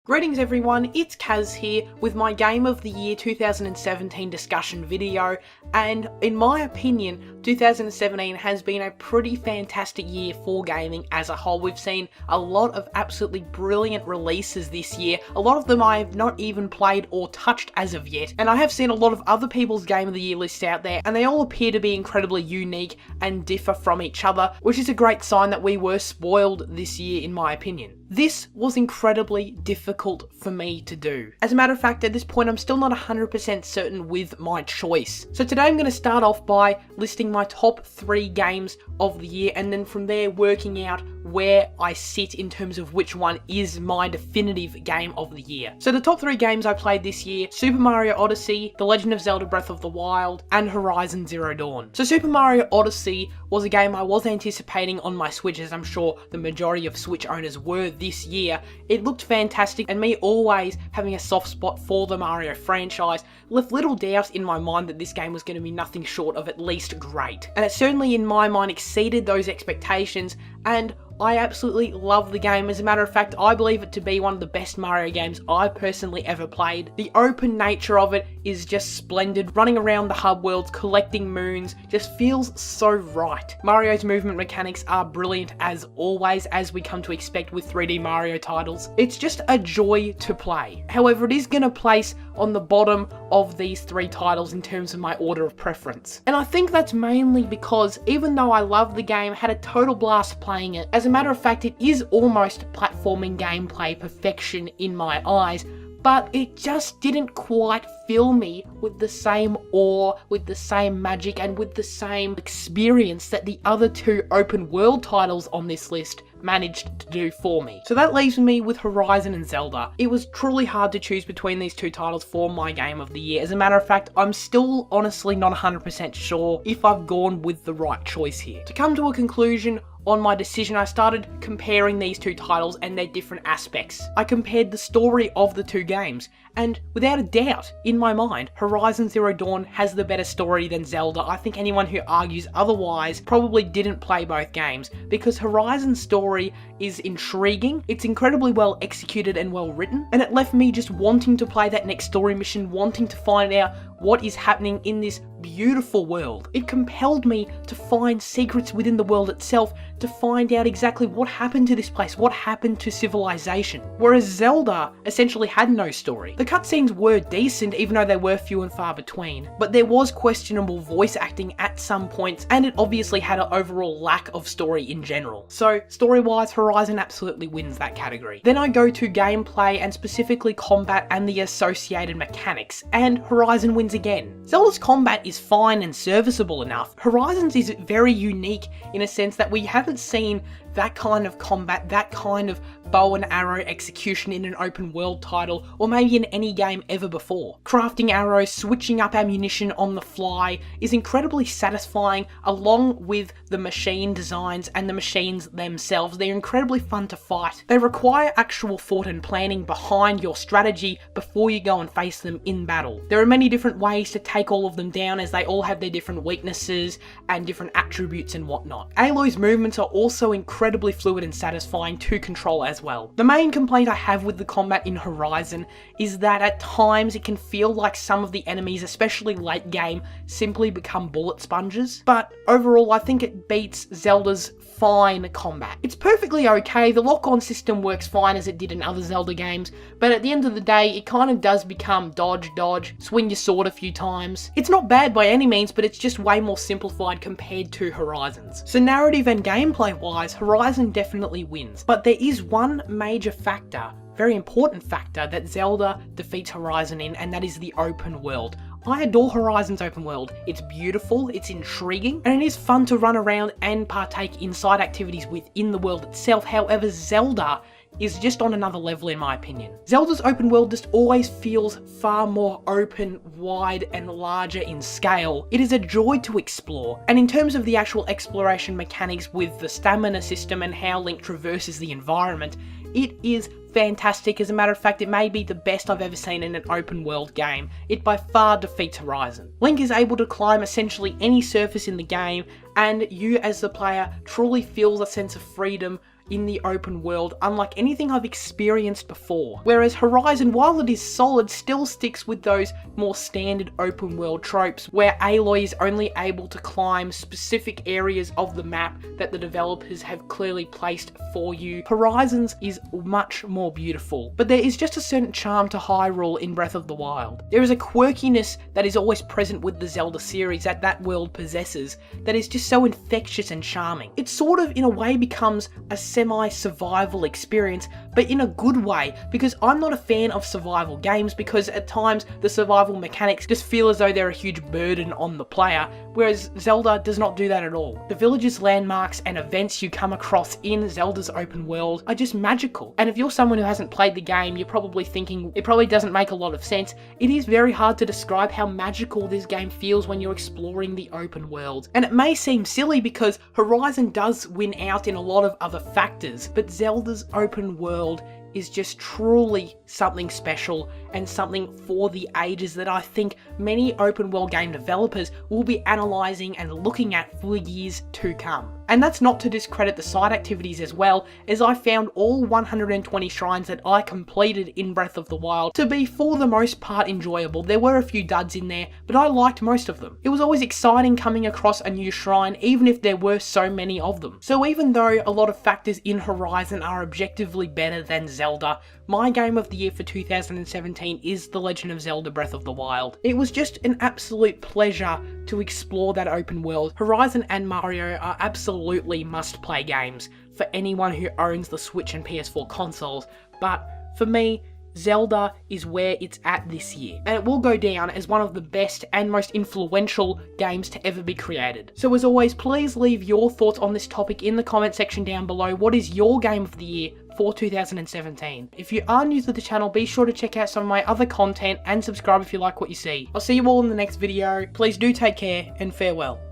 Greetings everyone, it's Kaz here with my Game of the Year 2017 discussion video, and in my opinion, 2017 has been a pretty fantastic year for gaming as a whole. We've seen a lot of absolutely brilliant releases this year, a lot of them I have not even played or touched as of yet, and I have seen a lot of other people's Game of the Year lists out there, and they all appear to be incredibly unique and differ from each other, which is a great sign that we were spoiled this year in my opinion. This was incredibly difficult for me to do. As a matter of fact, at this point I'm still not 100% certain with my choice. So today I'm going to start off by listing my top 3 games of the year, and then from there working out where I sit in terms of which one is my definitive game of the year. So the top 3 games I played this year: Super Mario Odyssey, The Legend of Zelda Breath of the Wild, and Horizon Zero Dawn. So Super Mario Odyssey was a game I was anticipating on my Switch, as I'm sure the majority of Switch owners were this year. It looked fantastic, and me always having a soft spot for the Mario franchise left little doubt in my mind that this game was going to be nothing short of at least great. And it certainly in my mind exceeded those expectations, and I absolutely love the game. As a matter of fact, I believe it to be one of the best Mario games I personally ever played. The open nature of it is just splendid. Running around the hub worlds, collecting moons, just feels so right. Mario's movement mechanics are brilliant as always, as we come to expect with 3D Mario titles. It's just a joy to play. However, it is going to place on the bottom of these 3 titles in terms of my order of preference. And I think that's mainly because even though I love the game, had a total blast playing it, as a matter of fact, it is almost platforming gameplay perfection in my eyes, but it just didn't quite fill me with the same awe, with the same magic, and with the same experience that the other 2 open world titles on this list managed to do for me. So that leaves me with Horizon and Zelda. It was truly hard to choose between these 2 titles for my Game of the Year. As a matter of fact, I'm still honestly not 100% sure if I've gone with the right choice here. To come to a conclusion on my decision, I started comparing these 2 titles and their different aspects. I compared the story of the 2 games, and without a doubt, in my mind, Horizon Zero Dawn has the better story than Zelda. I think anyone who argues otherwise probably didn't play both games, because Horizon's story is intriguing, it's incredibly well executed and well written, and it left me just wanting to play that next story mission, wanting to find out what is happening in this beautiful world. It compelled me to find secrets within the world itself, to find out exactly what happened to this place, what happened to civilization. Whereas Zelda essentially had no story. The cutscenes were decent, even though they were few and far between, but there was questionable voice acting at some points, and it obviously had an overall lack of story in general. So story-wise, Horizon absolutely wins that category. Then I go to gameplay, and specifically combat and the associated mechanics, and Horizon wins again. Zelda's combat is fine and serviceable enough. Horizon's is very unique in a sense that we haven't seen that kind of combat, that kind of bow and arrow execution in an open world title, or maybe in any game ever before. Crafting arrows, switching up ammunition on the fly is incredibly satisfying, along with the machine designs and the machines themselves. They're incredibly fun to fight. They require actual thought and planning behind your strategy before you go and face them in battle. There are many different ways to take all of them down, as they all have their different weaknesses and different attributes and whatnot. Aloy's movements are also incredibly fluid and satisfying to control as well. The main complaint I have with the combat in Horizon is that at times it can feel like some of the enemies, especially late game, simply become bullet sponges, but overall I think it beats Zelda's fine combat. It's perfectly okay, the lock-on system works fine as it did in other Zelda games, but at the end of the day it kind of does become dodge, dodge, swing your sword a few times. It's not bad by any means, but it's just way more simplified compared to Horizon's. So narrative and gameplay wise, Horizon definitely wins, but there is one major factor, very important factor, that Zelda defeats Horizon in, and that is the open world. I adore Horizon's open world. It's beautiful, it's intriguing, and it is fun to run around and partake in side activities within the world itself. However, Zelda is just on another level in my opinion. Zelda's open world just always feels far more open, wide, and larger in scale. It is a joy to explore, and in terms of the actual exploration mechanics with the stamina system and how Link traverses the environment, it is fantastic. As a matter of fact, it may be the best I've ever seen in an open world game. It by far defeats Horizon. Link is able to climb essentially any surface in the game, and you as the player truly feel a sense of freedom in the open world unlike anything I've experienced before. Whereas Horizon, while it is solid, still sticks with those more standard open world tropes where Aloy is only able to climb specific areas of the map that the developers have clearly placed for you. Horizons is much more beautiful, but there is just a certain charm to Hyrule in Breath of the Wild. There is a quirkiness that is always present with the Zelda series that world possesses that is just so infectious and charming. It sort of, in a way, becomes a semi-survival experience, but in a good way, because I'm not a fan of survival games because at times the survival mechanics just feel as though they're a huge burden on the player, whereas Zelda does not do that at all. The villages, landmarks, and events you come across in Zelda's open world are just magical. And if you're someone who hasn't played the game, you're probably thinking it probably doesn't make a lot of sense. It is very hard to describe how magical this game feels when you're exploring the open world. And it may seem silly because Horizon does win out in a lot of other factors, but Zelda's open world is just truly something special and something for the ages that I think many open world game developers will be analysing and looking at for years to come. And that's not to discredit the side activities as well, as I found all 120 shrines that I completed in Breath of the Wild to be for the most part enjoyable. There were a few duds in there, but I liked most of them. It was always exciting coming across a new shrine, even if there were so many of them. So even though a lot of factors in Horizon are objectively better than Zelda, my game of the year for 2017 is The Legend of Zelda Breath of the Wild. It was just an absolute pleasure to explore that open world. Horizon and Mario are absolutely must-play games for anyone who owns the Switch and PS4 consoles, but for me, Zelda is where it's at this year, and it will go down as one of the best and most influential games to ever be created. So as always, please leave your thoughts on this topic in the comment section down below. What is your game of the year for 2017? If you are new to the channel, be sure to check out some of my other content and subscribe if you like what you see. I'll see you all in the next video. Please do take care and farewell.